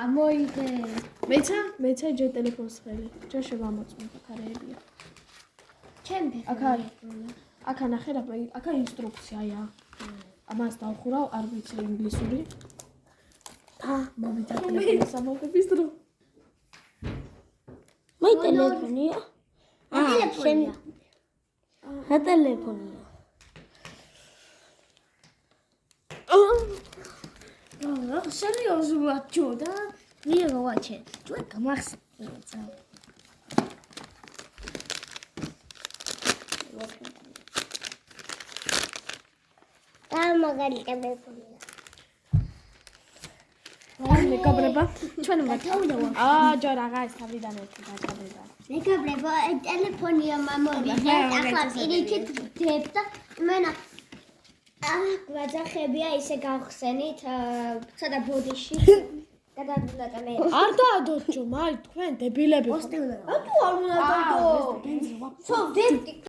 ამოიდე. მეცა ჯერ ტელეფონს ხელი. ჯერ შევამოწმოთ ქარეებია. ჩემი აქ ნახე რა, აქ ინსტრუქციაა. ამას დავხურავ, არ ვიცი ინგლისური. და მომიდა ტელეფონის ამოღების დრო. მე ტელეფონია. ტელეფონია. რა ტელეფონია? სერიოზულად ჯო და ვიღო ვაჩე. ჯო გამახსენდა. მაგარი ტელეფონია. მეგობრებო, ჩვენ გათავდა ვარ. ჯერ რაღაც თავიდან ერთი დაჭადება. მეგობრებო, ტელეფონია მამოვიდა, ახლა პირიქით ვდებ და მენა გვაძახებია ისე გავხსენით ცოტა ბოდიში. გადავდოთ მე. არ დაადოთ ჯო, მაი თქვენ დებილები. ატუ არ უნდა დადო. ცო ვდებ